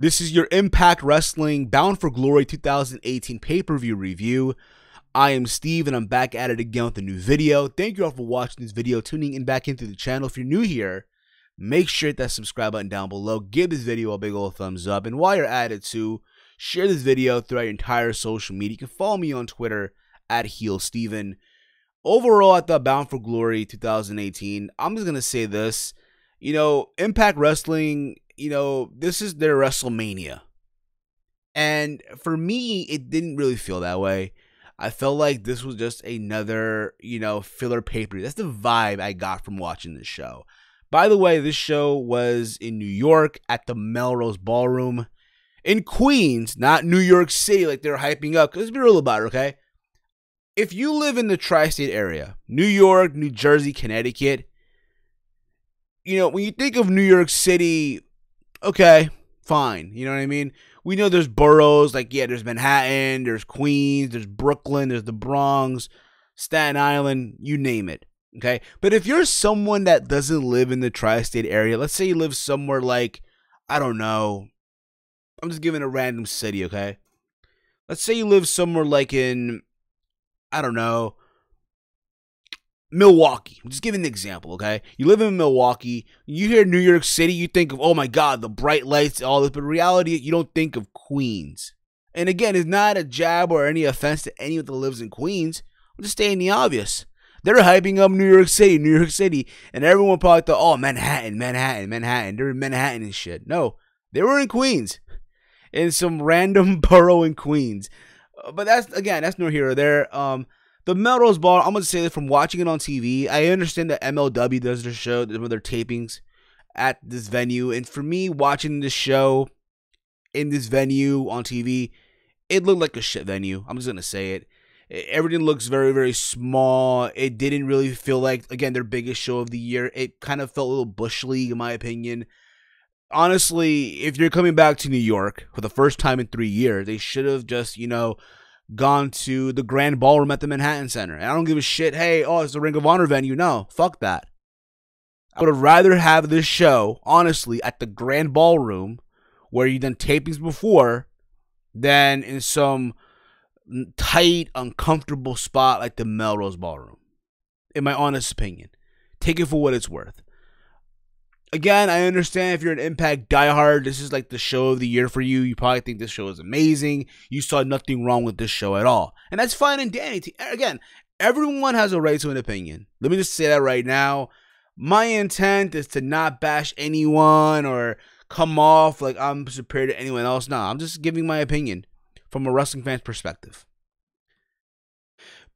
This is your Impact Wrestling Bound for Glory 2018 pay-per-view review. I am Steve, and I'm back at it again with a new video. Thank you all for watching this video, tuning in back into the channel. If you're new here, make sure to hit that subscribe button down below. Give this video a big old thumbs up. And while you're at it too, share this video throughout your entire social media. You can follow me on Twitter at HeelSteven. Overall, at the Bound for Glory 2018, I'm just going to say this. Impact Wrestling, this is their WrestleMania. And for me, it didn't really feel that way. I felt like this was just another, filler pay-per-view. That's the vibe I got from watching this show. By the way, this show was in New York at the Melrose Ballroom in Queens, not New York City like they're hyping up. Let's be real about it, okay? If you live in the tri-state area, New York, New Jersey, Connecticut, when you think of New York City, okay, fine. You know what I mean? We know there's boroughs, there's Manhattan, there's Queens, there's Brooklyn, there's the Bronx, Staten Island, you name it, okay? But if you're someone that doesn't live in the tri-state area, let's say you live somewhere like, I don't know, I'm just giving a random city, okay? Let's say you live somewhere like in, I don't know, Milwaukee. I'm just giving an example, okay? You live in Milwaukee, you hear New York City, you think of, oh my God, the bright lights, all this, but in reality, you don't think of Queens. And again, it's not a jab or any offense to anyone that lives in Queens. I'm just stating the obvious. They're hyping up New York City, and everyone probably thought, oh, Manhattan. They're in Manhattan and shit. No, they were in Queens, in some random borough in Queens. But that's no hero there. The Melrose Bar, I'm going to say that from watching it on TV, I understand that MLW does their show, their tapings at this venue. And for me, watching this show in this venue on TV, it looked like a shit venue. I'm just going to say it. Everything looks very, very small. It didn't really feel like, again, their biggest show of the year. It kind of felt a little Bush League, in my opinion. Honestly, if you're coming back to New York for the first time in 3 years, they should have just, gone to the Grand Ballroom at the Manhattan Center. And I don't give a shit, hey, it's the Ring of Honor venue. No, fuck that. I would have rather have this show, honestly, at the Grand Ballroom, where you done tapings before, than in some tight, uncomfortable spot like the Melrose Ballroom. In my honest opinion. Take it for what it's worth. Again, I understand if you're an Impact diehard, this is like the show of the year for you. You probably think this show is amazing. You saw nothing wrong with this show at all. And that's fine and dandy. Again, everyone has a right to an opinion. Let me just say that right now. My intent is to not bash anyone or come off like I'm superior to anyone else. No, I'm just giving my opinion from a wrestling fan's perspective.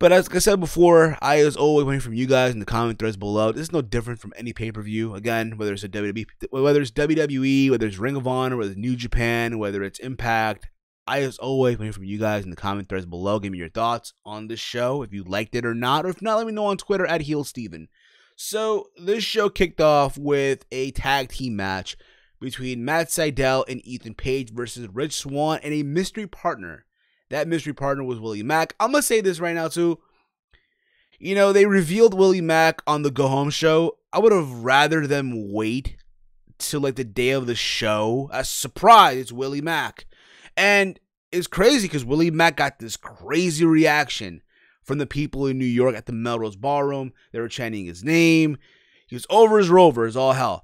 But as I said before, I as always waiting from you guys in the comment threads below. This is no different from any pay-per-view. Again, whether it's WWE, whether it's Ring of Honor, whether it's New Japan, whether it's Impact, I as always waiting from you guys in the comment threads below. Give me your thoughts on this show, if you liked it or not. Or if not, let me know on Twitter at HeelSteven. So this show kicked off with a tag team match between Matt Sydal and Ethan Page versus Rich Swann and a mystery partner. That mystery partner was Willie Mack. I'm going to say this right now, too. They revealed Willie Mack on the Go Home show. I would have rather them wait till, the day of the show. A surprise, it's Willie Mack. And it's crazy because Willie Mack got this crazy reaction from the people in New York at the Melrose Ballroom. They were chanting his name. He was over as Rover, as all hell.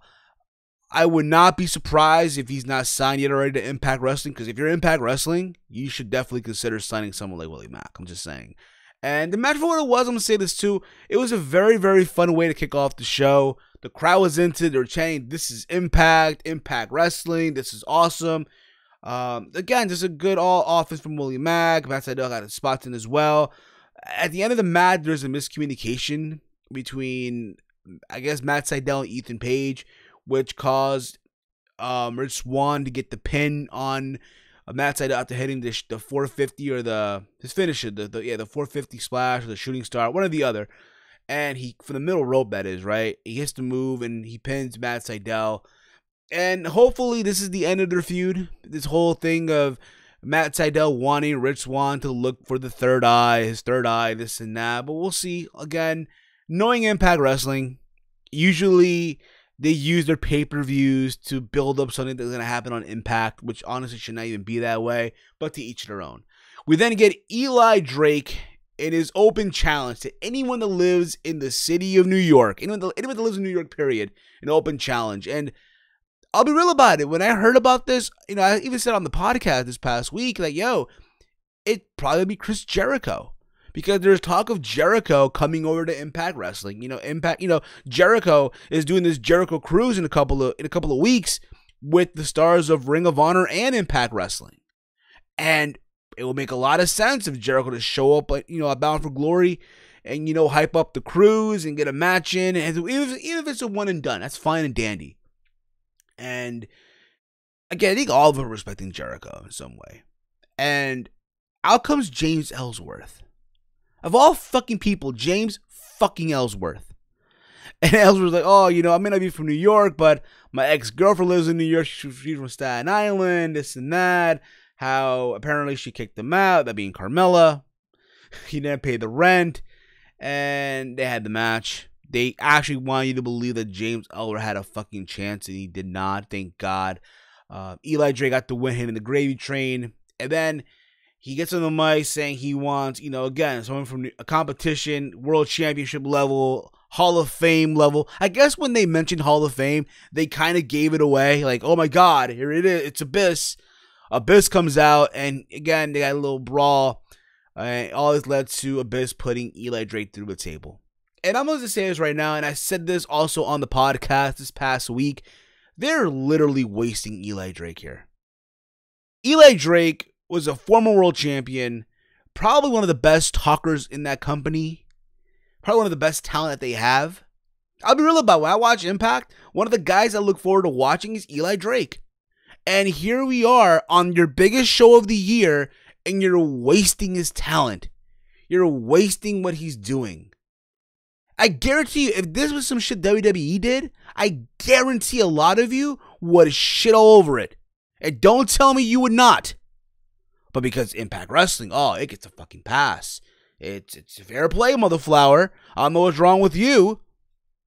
I would not be surprised if he's not signed yet already to Impact Wrestling, because if you're Impact Wrestling, you should definitely consider signing someone like Willie Mack. I'm just saying. And the match, for what it was, I'm going to say this too, it was a very, very fun way to kick off the show. The crowd was into it. They were chanting, this is Impact Wrestling, this is awesome. Again, just a good all offense from Willie Mack. Matt Sydal got his spots in as well. At the end of the match, there's a miscommunication between, I guess, Matt Sydal and Ethan Page, which caused Rich Swann to get the pin on Matt Sydal after hitting the 450 or his finisher, the 450 splash or the shooting star, one or the other. And he, from the middle rope, that is, right? He hits the move and he pins Matt Sydal. And hopefully this is the end of their feud. This whole thing of Matt Sydal wanting Rich Swann to look for his third eye, this and that. But we'll see. Again, knowing Impact Wrestling, usually They use their pay-per-views to build up something that's going to happen on Impact, which honestly should not even be that way, but to each their own. We then get Eli Drake in his open challenge to anyone that lives in the city of New York, anyone that lives in New York, period, an open challenge. And I'll be real about it. When I heard about this, I even said on the podcast this past week, like, yo, it'd probably be Chris Jericho. Because there's talk of Jericho coming over to Impact Wrestling. Jericho is doing this Jericho cruise in a couple of weeks with the stars of Ring of Honor and Impact Wrestling. And it will make a lot of sense if Jericho to show up at Bound for Glory and hype up the cruise and get a match in. And even if it's a one and done, that's fine and dandy. And again, I think all of them are respecting Jericho in some way. And out comes James Ellsworth. Of all fucking people, James fucking Ellsworth. And Ellsworth's like, oh, I may not be from New York, but my ex-girlfriend lives in New York. She's from Staten Island, this and that. How apparently she kicked him out, that being Carmella. He didn't pay the rent. And they had the match. They actually wanted you to believe that James Ellsworth had a fucking chance, and he did not, thank God. Eli Drake got the win, hitting the gravy train. And then he gets on the mic saying he wants, again, someone from a competition, world championship level, Hall of Fame level. I guess when they mentioned Hall of Fame, they kind of gave it away. Like, oh my God, here it is. It's Abyss. Abyss comes out, and again, they got a little brawl. All this led to Abyss putting Eli Drake through the table. And I'm going to say this right now, and I said this also on the podcast this past week. They're literally wasting Eli Drake here. Eli Drake was a former world champion, probably one of the best talkers in that company, probably one of the best talent that they have. I'll be real about it. When I watch Impact, one of the guys I look forward to watching is Eli Drake. And here we are on your biggest show of the year, and you're wasting his talent. You're wasting what he's doing. I guarantee you, if this was some shit WWE did, I guarantee a lot of you would shit all over it. And don't tell me you would not. But because Impact Wrestling, it gets a fucking pass. It's fair play, motherflower. I don't know what's wrong with you.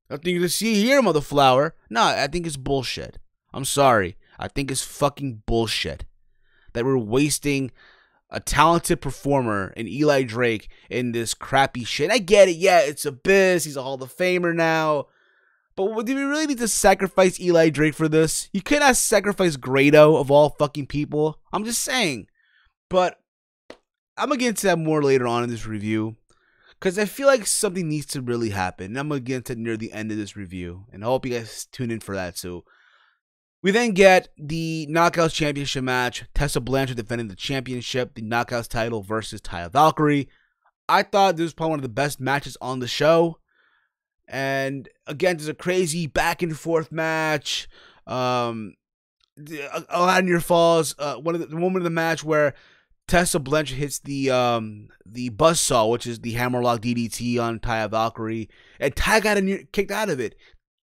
Nothing to see here, motherflower. No, I think it's bullshit. I'm sorry. I think it's fucking bullshit that we're wasting a talented performer in Eli Drake in this crappy shit. I get it. Yeah, it's Abyss. He's a Hall of Famer now. But do we really need to sacrifice Eli Drake for this? You cannot sacrifice Grado of all fucking people. I'm just saying. But I'm going to get into that more later on in this review, because I feel like something needs to really happen. And I'm going to get into it near the end of this review. And I hope you guys tune in for that too. We then get the Knockouts Championship match. Tessa Blanchard defending the championship, the Knockouts title versus Taya Valkyrie. I thought this was probably one of the best matches on the show. And again, there's a crazy back and forth match. A lot of near falls. The moment of the match where Tessa Blanchard hits the buzzsaw, which is the hammerlock DDT on Taya Valkyrie, and Taya got kicked out of it.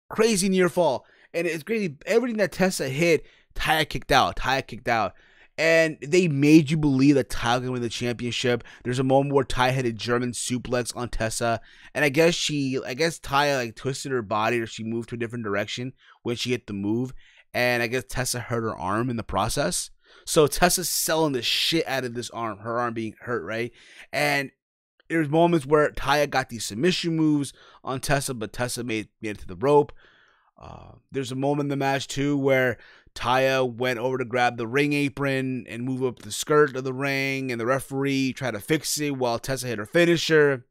Crazy near fall, and it's crazy. Everything that Tessa hit, Taya kicked out, and they made you believe that Taya could win the championship. There's a moment where Taya hit a German suplex on Tessa, and I guess Taya twisted her body, or she moved to a different direction when she hit the move, and I guess Tessa hurt her arm in the process. So Tessa's selling the shit out of this arm, her arm being hurt, right? And there's moments where Taya got these submission moves on Tessa, but Tessa made it to the rope. There's a moment in the match, too, where Taya went over to grab the ring apron and move up the skirt of the ring, and the referee tried to fix it while Tessa hit her finisher,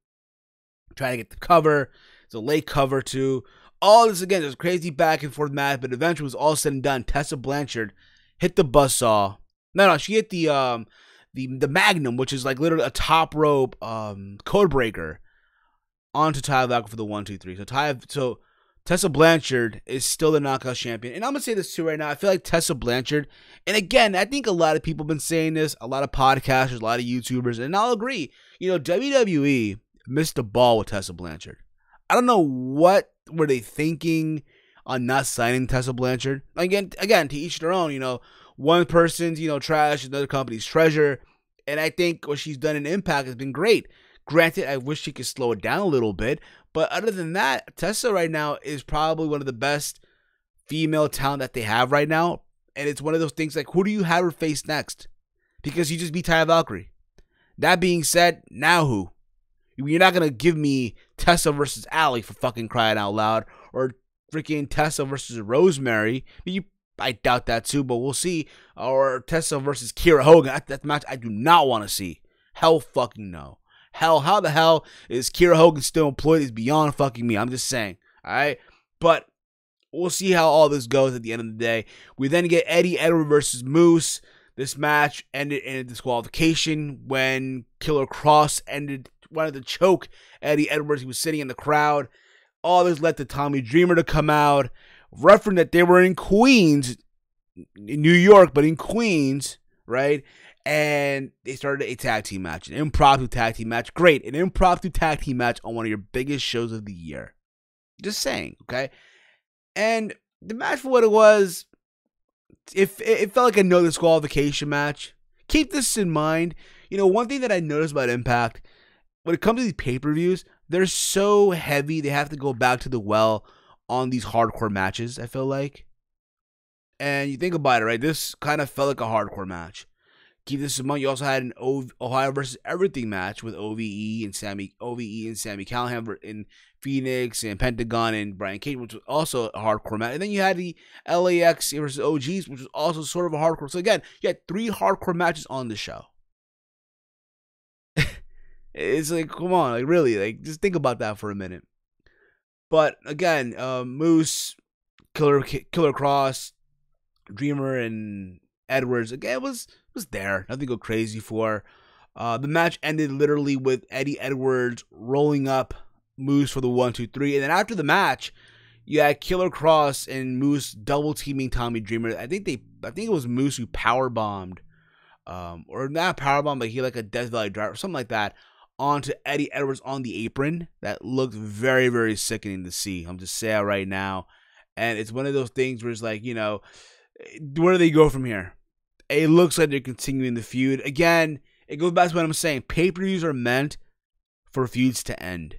trying to get the cover. It's a late cover, too. All this, again, there's a crazy back and forth match, but eventually, it was all said and done. Tessa Blanchard hit the buzzsaw. No, she hit the Magnum, which is like literally a top rope code breaker, onto Taya Valkyrie for the 1, 2, 3. So Tessa Blanchard is still the Knockout champion. And I'm gonna say this too right now. I feel like Tessa Blanchard, and again, I think a lot of people have been saying this, a lot of podcasters, a lot of YouTubers, and I'll agree. WWE missed the ball with Tessa Blanchard. I don't know what were they thinking on not signing Tessa Blanchard. Again, to each their own. One person's trash, another company's treasure, and I think what she's done in Impact has been great. Granted, I wish she could slow it down a little bit, but other than that, Tessa right now is probably one of the best female talent that they have right now. And it's one of those things like, who do you have her face next? Because you just beat Taya Valkyrie. That being said, now who? You're not going to give me Tessa versus Allie for fucking crying out loud, or freaking Tessa versus Rosemary. I doubt that too, but we'll see. Or Tessa versus Kiera Hogan. That match I do not want to see. Hell fucking no. Hell, how the hell is Kiera Hogan still employed is beyond fucking me. I'm just saying. Alright? But we'll see how all this goes at the end of the day. We then get Eddie Edwards versus Moose. This match ended in a disqualification when Killer Cross wanted to choke Eddie Edwards. He was sitting in the crowd. All this led to Tommy Dreamer to come out, referencing that they were in Queens, in New York, but in Queens, right? And they started a tag team match, an impromptu tag team match. Great, an impromptu tag team match on one of your biggest shows of the year. Just saying, okay? And the match, for what it was, it felt like a no disqualification match. Keep this in mind. You know, one thing that I noticed about Impact, when it comes to these pay-per-views, they're so heavy, they have to go back to the well on these hardcore matches, I feel like. And you think about it, right? This kind of felt like a hardcore match. Keep this in mind. You also had an Ohio versus Everything match with OVE and Sammy Callahan in Phoenix, and Pentagon and Brian Cage, which was also a hardcore match. And then you had the LAX versus OGs, which was also sort of a hardcore. So again, you had 3 hardcore matches on the show. It's like, come on, like really, like just think about that for a minute. But again, Moose, Killer Cross, Dreamer, and Edwards again was there. Nothing to go crazy for. The match ended literally with Eddie Edwards rolling up Moose for the 1-2-3, and then after the match, you had Killer Cross and Moose double teaming Tommy Dreamer. I think it was Moose who power bombed, or not power bomb, but he like a Death Valley driver, something like that, onto Eddie Edwards on the apron. That looked very, very sickening to see. I'm just saying right now, and it's one of those things where it's like, you know, where do they go from here? It looks like they're continuing the feud. Again, it goes back to what I'm saying. Pay-per-views are meant for feuds to end.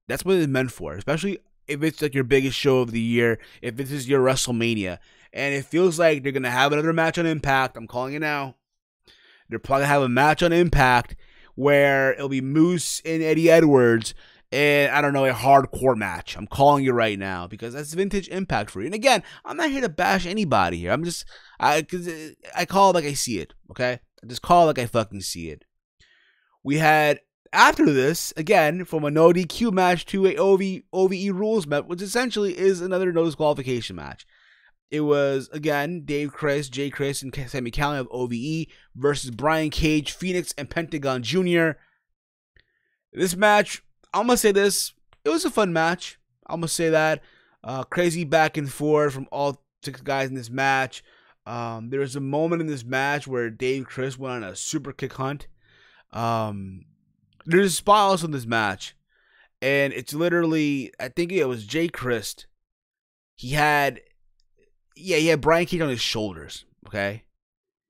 That's what it's meant for, especially if it's like your biggest show of the year, if this is your WrestleMania. And it feels like they're going to have another match on Impact. I'm calling it now. They're probably going to have a match on Impact where it'll be Moose and Eddie Edwards and, I don't know, a hardcore match. I'm calling you right now because that's vintage Impact for you. And again, I'm not here to bash anybody here. I call it like I see it, okay? I just call it like I fucking see it. We had, after this, again, from a no DQ match to a OVE rules match, which essentially is another no disqualification match. It was, again, Dave Chris, Jay Chris, and Sammy Callahan of OVE versus Brian Cage, Phoenix, and Pentagon Jr. This match, I'm going to say this, it was a fun match. I'm going to say that. Crazy back and forth from all 6 guys in this match. There was a moment in this match where Dave Chris went on a super kick hunt. There's a spot also in this match, and it's literally, I think it was Jay Chris. He had Brian Cage on his shoulders, okay?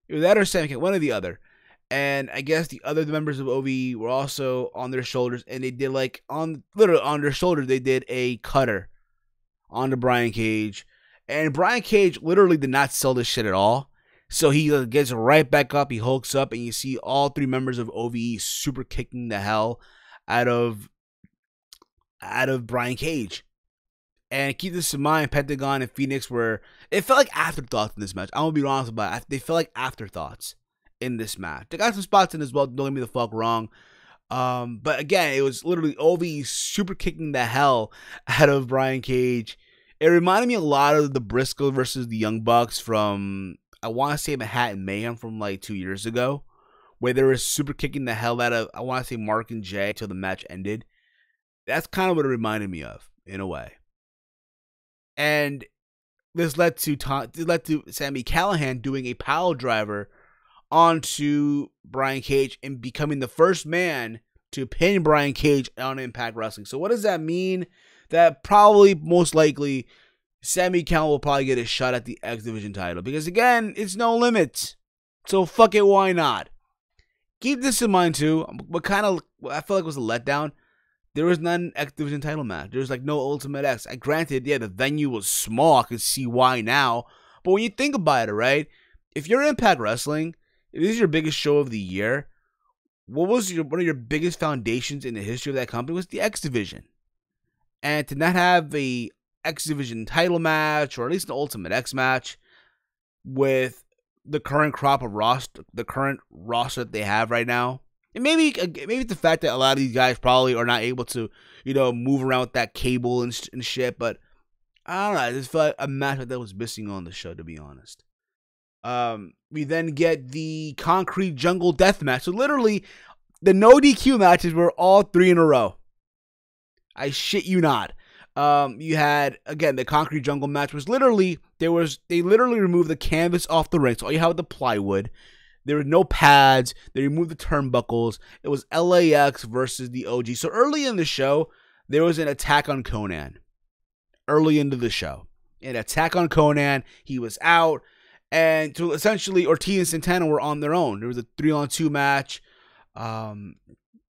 It was that or Sammy, one or the other. And I guess the other members of OVE were also on their shoulders, and they did literally on their shoulders, they did a cutter onto Brian Cage. And Brian Cage literally did not sell this shit at all. So he gets right back up, he hulks up, and you see all 3 members of OVE super kicking the hell out of Brian Cage. And keep this in mind, Pentagon and Phoenix it felt like afterthoughts in this match. I'm going to be honest about it. They felt like afterthoughts in this match. They got some spots in as well, don't get me the fuck wrong. But again, it was literally OVE super kicking the hell out of Brian Cage. It reminded me a lot of the Briscoe versus the Young Bucks from, I want to say, Manhattan Mayhem from like 2 years ago, where they were super kicking the hell out of, I want to say, Mark and Jay until the match ended. That's kind of what it reminded me of, in a way. And this led to Sammy Callahan doing a pile driver onto Brian Cage and becoming the first man to pin Brian Cage on Impact Wrestling. So what does that mean? That probably, most likely, Sammy Callahan will probably get a shot at the X Division title. Because again, it's no limit. So fuck it, why not? Keep this in mind too. What I feel like was a letdown. There was not an X Division title match. There was like no Ultimate X. Granted, yeah, the venue was small. I can see why now. But when you think about it, right? If you're Impact Wrestling, if this is your biggest show of the year, what was one of your biggest foundations in the history of that company was the X Division. And to not have a X Division title match, or at least an Ultimate X match, with the current crop of roster, the current roster that they have right now, and maybe it's the fact that a lot of these guys probably are not able to, move around with that cable and shit. But I don't know. I just felt like a match that was missing on the show, to be honest. We then get the Concrete Jungle Death match. So literally, the no DQ matches were all 3 in a row. I shit you not. You had, again, the Concrete Jungle match was literally, they literally removed the canvas off the ring. So all you had was the plywood. There were no pads. They removed the turnbuckles. It was LAX versus the OG. So early in the show, there was an attack on Konnan. Early into the show. An attack on Konnan. He was out. And so essentially, Ortiz and Santana were on their own. There was a 3-on-2 match.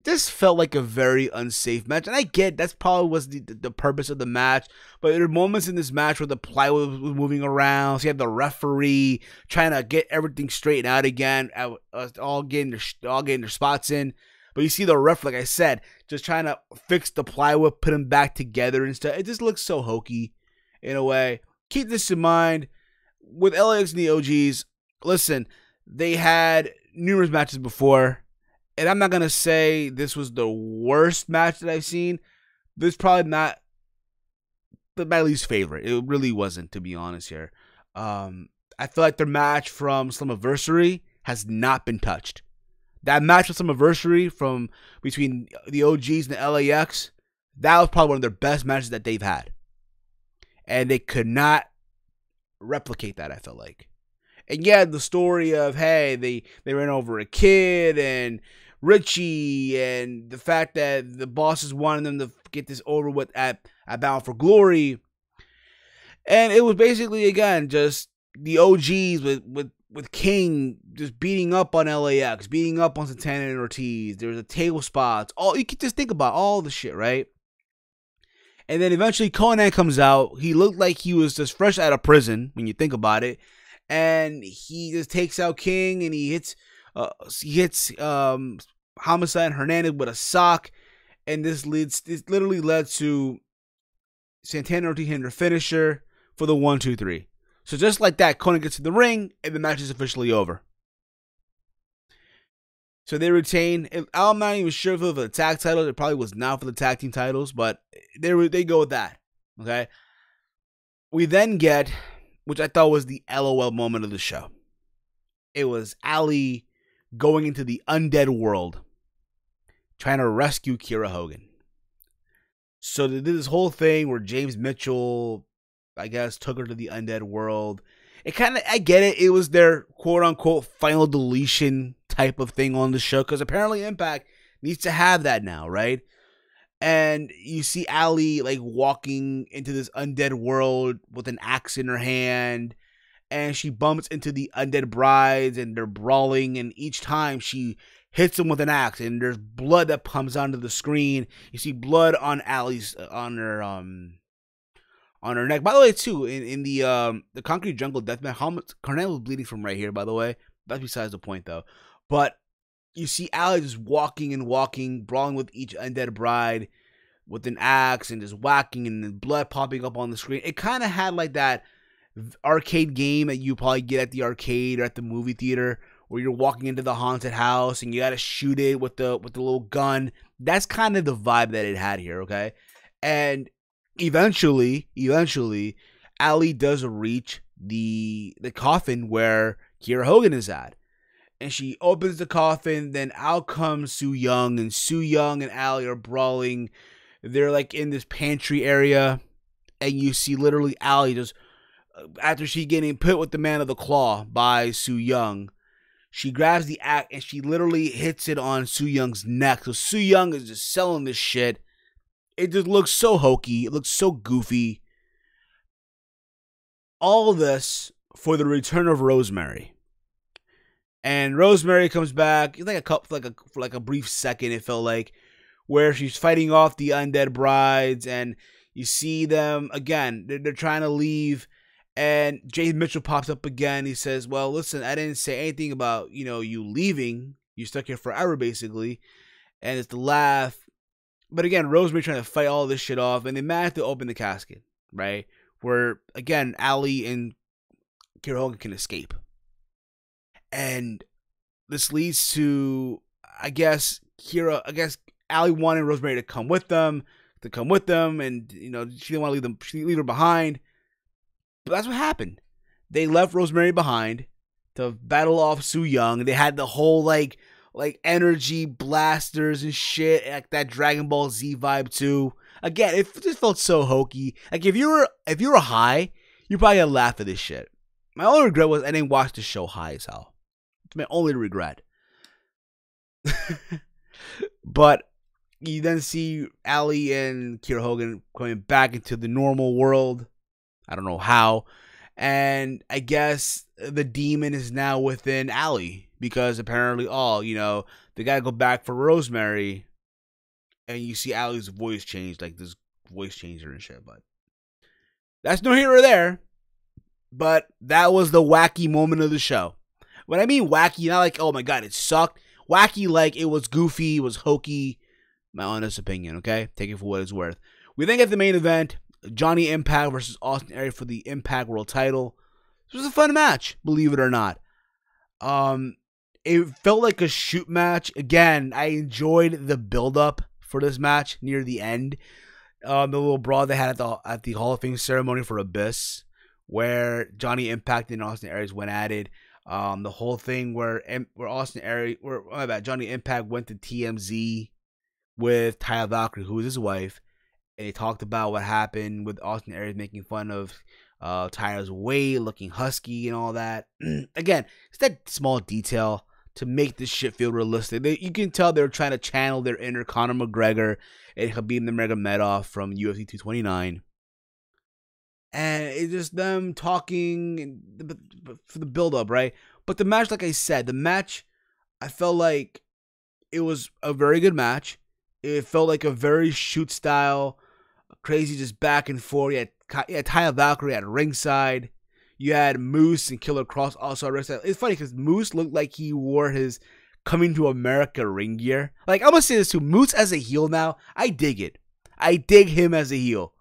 This felt like a very unsafe match. And I get that's probably was the purpose of the match. But there were moments in this match where the plywood was moving around. So you had the referee trying to get everything straightened out again. All getting their spots in. But you see the ref, like I said, just trying to fix the plywood, put them back together and stuff. It just looks so hokey in a way. Keep this in mind. With LAX and the OGs, listen, they had numerous matches before. And I'm not going to say this was the worst match that I've seen. This is probably not my least favorite. It really wasn't, to be honest here. I feel like their match from Slammiversary has not been touched. That match from Slammiversary from between the OGs and the LAX, that was probably one of their best matches that they've had. And they could not replicate that, I felt like. And yeah, the story of, hey, they ran over a kid and Richie, and the fact that the bosses wanted them to get this over with at Bound for Glory. And it was basically, again, just the OGs with King just beating up on LAX, beating up on Santana and Ortiz. There was a table spots. You could just think about all the shit, right? And then eventually Konnan comes out. He looked like he was just fresh out of prison when you think about it. And he just takes out King and he hits Homicide and Hernandez with a sock. And this literally led to Santana Ortiz hitting their finisher for the 1-2-3. So just like that, Konnan gets in the ring and the match is officially over. So they retain. I'm not even sure if it was for the tag title. It probably was not for the tag team titles, but they go with that. Okay. We then get, which I thought was the LOL moment of the show. It was Ali going into the undead world, trying to rescue Kiera Hogan. So they did this whole thing where James Mitchell, I guess, took her to the undead world. I get it. It was their quote unquote final deletion type of thing on the show, because apparently Impact needs to have that now, right? And you see Ali like walking into this undead world with an axe in her hand, and she bumps into the undead brides and they're brawling, and each time she hits them with an axe and there's blood that comes onto the screen. You see blood on Ali's on her neck. By the way, too, in the Concrete Jungle Deathmatch, Cornell was bleeding from right here, by the way. That's besides the point, though. But you see Ali just walking and walking, brawling with each undead bride with an axe and just whacking and the blood popping up on the screen. It kind of had like that arcade game that you probably get at the arcade or at the movie theater, where you're walking into the haunted house and you got to shoot it with the little gun. That's kind of the vibe that it had here, okay? And eventually, Ali does reach the coffin where Kiera Hogan is at. And she opens the coffin, then out comes Su Yung, and Su Yung and Ali are brawling. They're like in this pantry area, and you see literally Ali just, after she getting put with the man of the claw by Su Yung, she grabs the axe and she literally hits it on Su Young's neck. So Su Yung is just selling this shit. It just looks so hokey. It looks so goofy. All this for the return of Rosemary. And Rosemary comes back. Like for a brief second, it felt like, where she's fighting off the undead brides, and you see them again. They're trying to leave, and Jay Mitchell pops up again. He says, "Well, listen, I didn't say anything about you leaving. You stuck here forever, basically." And it's the laugh. But again, Rosemary trying to fight all this shit off, and they manage to open the casket, right? Where again, Allie and Kiera Hogan can escape, and this leads to, I guess Allie wanted Rosemary to come with them, and she didn't want to leave them. She didn't leave her behind, but that's what happened. They left Rosemary behind to battle off Su Yung. They had the whole like energy blasters and shit, like that Dragon Ball Z vibe too. Again, it just felt so hokey. Like if you were high, you probably gonna laugh at this shit. My only regret was I didn't watch the show high as hell. It's my only regret. But you then see Allie and Kiera Hogan coming back into the normal world. I don't know how. And I guess the demon is now within Allie, because apparently, they gotta go back for Rosemary. And you see Allie's voice change, like this voice changer and shit. But that's no here or there. But that was the wacky moment of the show. When I mean wacky, not like, oh my god, it sucked. Wacky like it was goofy, it was hokey. My honest opinion, okay? Take it for what it's worth. We then get the main event. Johnny Impact versus Austin Aries for the Impact World title. This was a fun match, believe it or not. It felt like a shoot match. Again, I enjoyed the build-up for this match near the end. The little brawl they had at the Hall of Fame ceremony for Abyss, where Johnny Impact and Austin Aries went at it. The whole thing where Johnny Impact went to TMZ with Taya Valkyrie, who is his wife, and they talked about what happened with Austin Aries making fun of Taya's weight, looking husky and all that. Again, it's that small detail to make this shit feel realistic. You can tell they're trying to channel their inner Conor McGregor and Khabib Nurmagomedov from UFC 229. And it's just them talking for the build-up, right? But the match, like I said, I felt like it was a very good match. It felt like a very shoot style, crazy, just back and forth. You had Taya Valkyrie at ringside. You had Moose and Killer Cross also at ringside. It's funny because Moose looked like he wore his Coming to America ring gear. Like, I'm going to say this too. Moose as a heel now, I dig it. I dig him as a heel.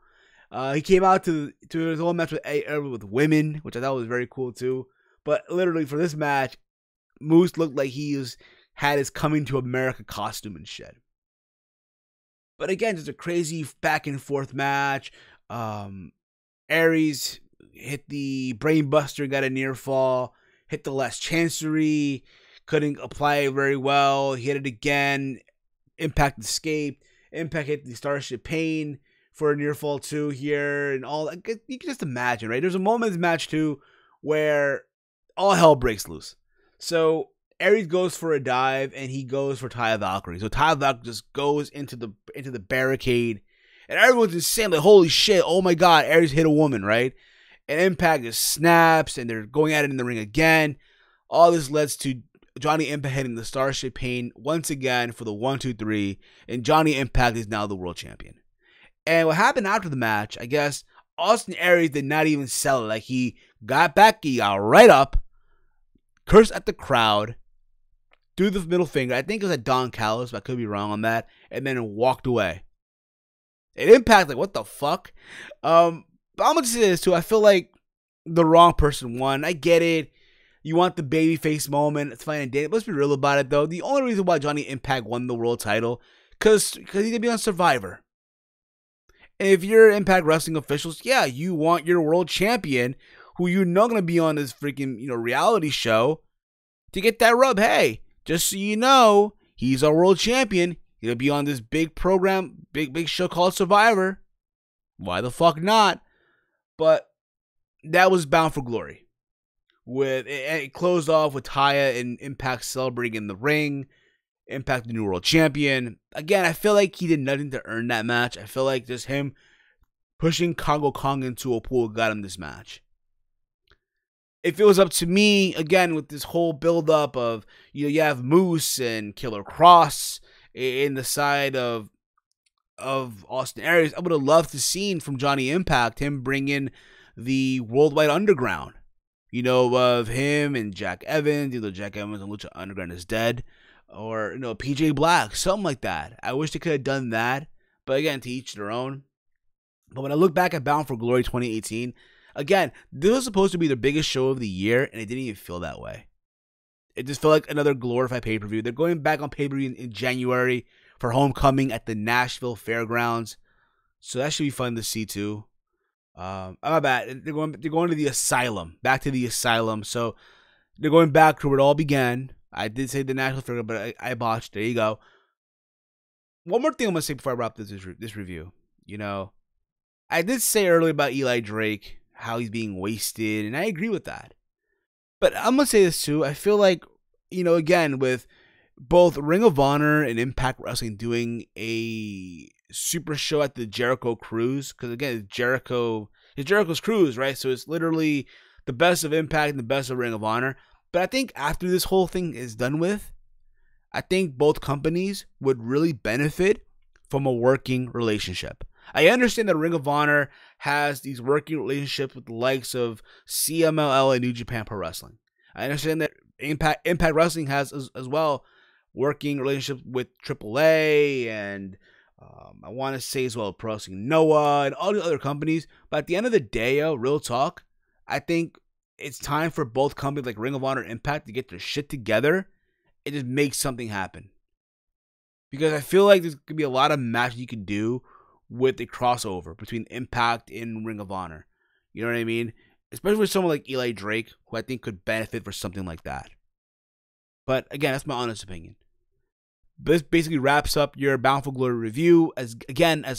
He came out to his whole match with women, which I thought was very cool too. But literally for this match, Moose looked like he had his Coming to America costume and shit. But again, just a crazy back and forth match. Aries hit the Brainbuster, got a near fall. Hit the Last Chancery, couldn't apply it very well. He hit it again. Impact escaped. Impact hit the Starship Pain for a near fall too here, and all that. You can just imagine, right? There's a moment in this match too where all hell breaks loose. So Aries goes for a dive, and he goes for Taya Valkyrie. So Taya Valkyrie just goes into the barricade, and everyone's insane. Like, holy shit! Oh my god, Aries hit a woman, right? And Impact just snaps, and they're going at it in the ring again. All this leads to Johnny Impact hitting the Starship Pain once again for the 1-2-3, and Johnny Impact is now the world champion. And what happened after the match, I guess, Austin Aries did not even sell it. Like, he got back, he got right up, cursed at the crowd, threw the middle finger. I think it was at Don Callis, but I could be wrong on that, and then walked away. And Impact, like, what the fuck? But I'm going to say this, too. I feel like the wrong person won. I get it. You want the babyface moment. It's fine and dandy. Let's be real about it, though. The only reason why Johnny Impact won the world title, because he's going to be on Survivor. And if you're Impact Wrestling officials, yeah, you want your world champion, who you're not going to be on this freaking, reality show, to get that rub. Hey, just so you know, he's our world champion. He's going to be on this big program, big show called Survivor. Why the fuck not? But that was bound for glory. It closed off with Taya and Impact celebrating in the ring. Impact the new world champion. Again, I feel like he did nothing to earn that match. I feel like just him pushing Congo Kong into a pool got him this match. If it was up to me, again, with this whole build-up of, you have Moose and Killer Cross in the side of Austin Aries. I would have loved to seen from Johnny Impact him bring in the Worldwide Underground. You know, of him and Jack Evans. Either Jack Evans and Lucha Underground is dead, or PJ Black, something like that. I wish they could have done that, but again, to each their own. But when I look back at Bound for Glory 2018, again, this was supposed to be the biggest show of the year, and it didn't even feel that way. It just felt like another glorified pay-per-view. They're going back on pay-per-view in January for Homecoming at the Nashville Fairgrounds, so that should be fun to see too. My bad. They're going to the Asylum, back to the Asylum. So they're going back to where it all began. I did say the Nashville Fairgrounds, but I botched. There you go. One more thing I'm gonna say before I wrap this review. I did say earlier about Eli Drake, how he's being wasted, and I agree with that. But I'm going to say this too. I feel like, again, with both Ring of Honor and Impact Wrestling doing a super show at the Jericho Cruise, because again, it's Jericho's Cruise, right? So it's literally the best of Impact and the best of Ring of Honor. But I think after this whole thing is done with, I think both companies would really benefit from a working relationship. I understand that Ring of Honor has these working relationships with the likes of CMLL and New Japan Pro Wrestling. I understand that Impact Wrestling has as well working relationships with AAA and I want to say as well Pro Wrestling Noah and all the other companies. But at the end of the day, real talk, I think it's time for both companies like Ring of Honor and Impact to get their shit together and just make something happen. Because I feel like there's going to be a lot of matches you can do with a crossover between Impact and Ring of Honor. You know what I mean? Especially with someone like Eli Drake, who I think could benefit for something like that. But again, that's my honest opinion. But this basically wraps up your Bound for Glory review. As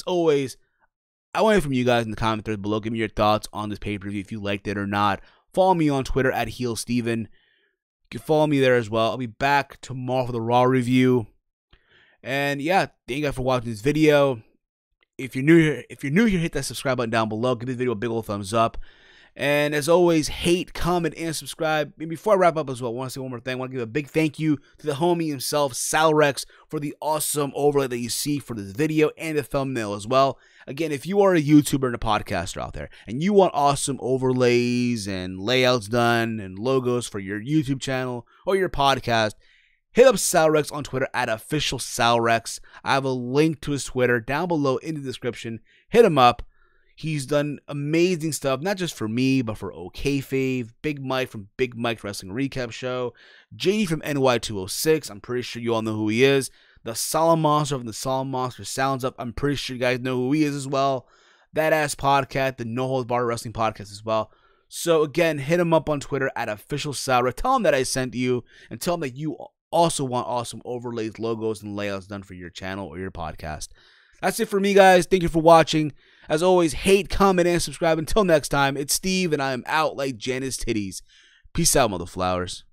always, I want to hear from you guys in the comment thread below. Give me your thoughts on this pay-per-view, if you liked it or not. Follow me on Twitter at HeelSteven. You can follow me there as well. I'll be back tomorrow for the Raw review. And yeah, thank you guys for watching this video. If you're new here, hit that subscribe button down below. Give this video a big old thumbs up. And as always, hate, comment, and subscribe. And before I wrap up as well, I want to say one more thing. I want to give a big thank you to the homie himself, Salrex, for the awesome overlay that you see for this video and the thumbnail as well. Again, if you are a YouTuber and a podcaster out there, and you want awesome overlays and layouts done and logos for your YouTube channel or your podcast, hit up Salrex on Twitter at @officialsalrex. I have a link to his Twitter down below in the description. Hit him up. He's done amazing stuff, not just for me, but for OKFave, Big Mike from Big Mike's Wrestling Recap Show, JD from NY206, I'm pretty sure you all know who he is, the Solemn Monster from the Solemn Monster Sounds Up, I'm pretty sure you guys know who he is as well, That Ass Podcast, the No Holds Barred Wrestling Podcast as well. So again, hit him up on Twitter at @officialsalrex. Tell him that I sent you, and tell him that you also want awesome overlays, logos, and layouts done for your channel or your podcast. That's it for me, guys. Thank you for watching. As always, hate, comment, and subscribe. Until next time, it's Steve, and I am out like Janice Titties. Peace out, mother flowers.